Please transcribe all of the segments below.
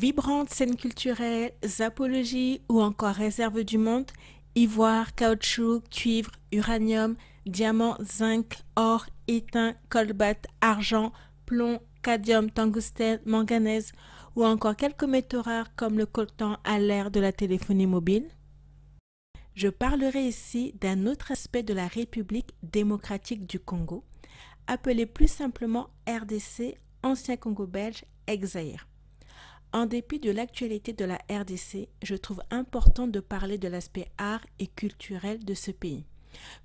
Vibrantes scènes culturelles, apologies ou encore réserve du monde, ivoire, caoutchouc, cuivre, uranium, diamant, zinc, or, étain, colbate, argent, plomb, cadmium, tungstène, manganèse ou encore quelques métaux rares comme le coltan à l'ère de la téléphonie mobile. Je parlerai ici d'un autre aspect de la République démocratique du Congo, appelé plus simplement RDC, ancien Congo belge, ex-Zaïre. En dépit de l'actualité de la RDC, je trouve important de parler de l'aspect art et culturel de ce pays.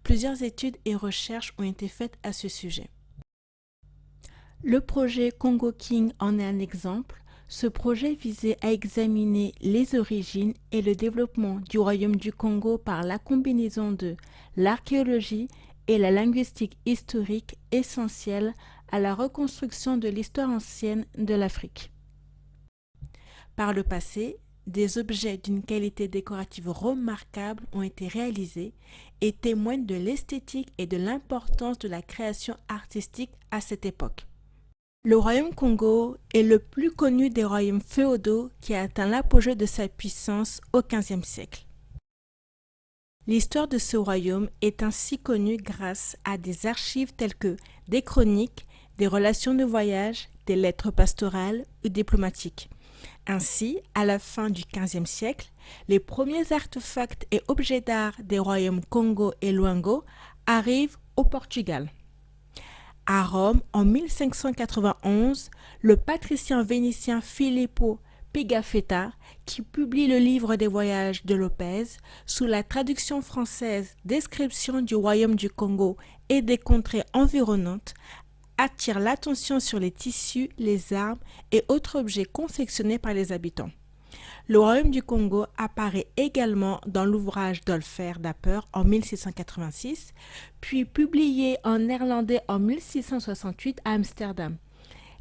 Plusieurs études et recherches ont été faites à ce sujet. Le projet Congo King en est un exemple. Ce projet visait à examiner les origines et le développement du royaume du Congo par la combinaison de l'archéologie et la linguistique historique essentielle à la reconstruction de l'histoire ancienne de l'Afrique. Par le passé, des objets d'une qualité décorative remarquable ont été réalisés et témoignent de l'esthétique et de l'importance de la création artistique à cette époque. Le royaume Congo est le plus connu des royaumes féodaux qui a atteint l'apogée de sa puissance au XVe siècle. L'histoire de ce royaume est ainsi connue grâce à des archives telles que des chroniques, des relations de voyage, des lettres pastorales ou diplomatiques. Ainsi, à la fin du XVe siècle, les premiers artefacts et objets d'art des royaumes Congo et Luango arrivent au Portugal. À Rome, en 1591, le patricien vénitien Filippo Pigafetta, qui publie le livre des voyages de Lopez, sous la traduction française Description du royaume du Congo et des contrées environnantes, attire l'attention sur les tissus, les armes et autres objets confectionnés par les habitants. Le royaume du Congo apparaît également dans l'ouvrage d'Olfer Dapper en 1686, puis publié en néerlandais en 1668 à Amsterdam.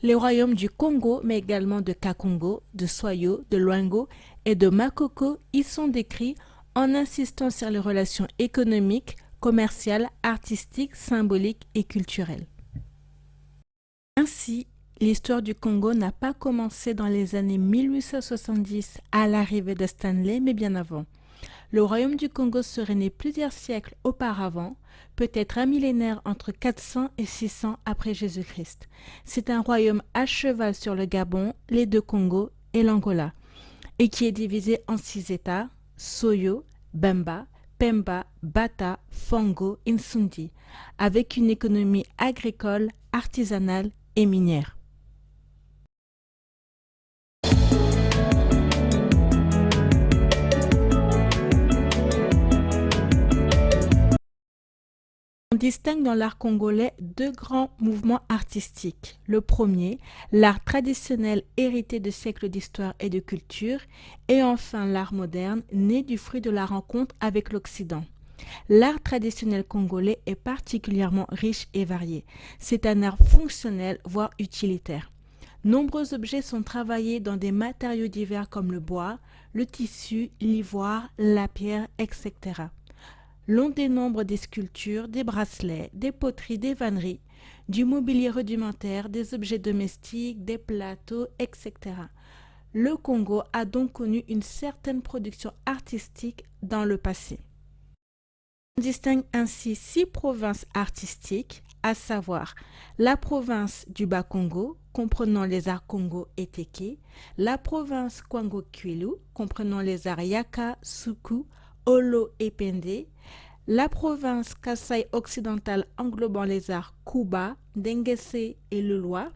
Les royaumes du Congo, mais également de Kakongo, de Soyo, de Luango et de Makoko y sont décrits en insistant sur les relations économiques, commerciales, artistiques, symboliques et culturelles. Ainsi, l'histoire du Congo n'a pas commencé dans les années 1870 à l'arrivée de Stanley, mais bien avant. Le royaume du Congo serait né plusieurs siècles auparavant, peut-être un millénaire entre 400 et 600 après Jésus-Christ. C'est un royaume à cheval sur le Gabon, les deux Congos et l'Angola, et qui est divisé en 6 États, Soyo, Bemba, Pemba, Bata, Fongo, Insundi, avec une économie agricole, artisanale et minière. On distingue dans l'art congolais deux grands mouvements artistiques. Le premier, l'art traditionnel hérité de siècles d'histoire et de culture, et enfin l'art moderne, né du fruit de la rencontre avec l'Occident. L'art traditionnel congolais est particulièrement riche et varié. C'est un art fonctionnel, voire utilitaire. Nombreux objets sont travaillés dans des matériaux divers comme le bois, le tissu, l'ivoire, la pierre, etc. L'on dénombre des sculptures, des bracelets, des poteries, des vanneries, du mobilier rudimentaire, des objets domestiques, des plateaux, etc. Le Congo a donc connu une certaine production artistique dans le passé. On distingue ainsi 6 provinces artistiques, à savoir la province du Bas-Congo, comprenant les arts Congo et Teke, la province Kwango-Kwilu, comprenant les arts Yaka, Suku, Olo et Pende, la province Kasaï occidentale englobant les arts Kuba, Dengese et Lulwa,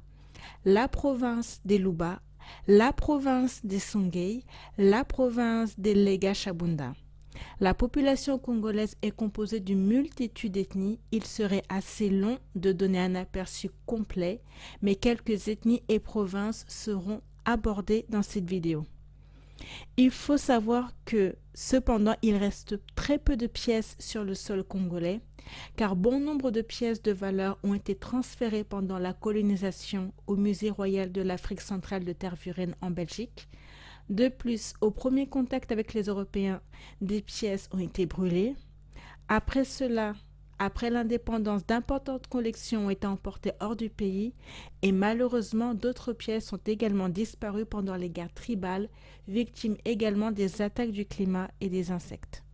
la province des Luba, la province des Songhay, la province des Lega Chabunda. La population congolaise est composée d'une multitude d'ethnies. Il serait assez long de donner un aperçu complet, mais quelques ethnies et provinces seront abordées dans cette vidéo. Il faut savoir que, cependant, il reste très peu de pièces sur le sol congolais, car bon nombre de pièces de valeur ont été transférées pendant la colonisation au Musée royal de l'Afrique centrale de Tervuren en Belgique. De plus, au premier contact avec les Européens, des pièces ont été brûlées. Après cela, Après l'indépendance, d'importantes collections ont été emportées hors du pays et malheureusement d'autres pièces ont également disparu pendant les guerres tribales, victimes également des attaques du climat et des insectes.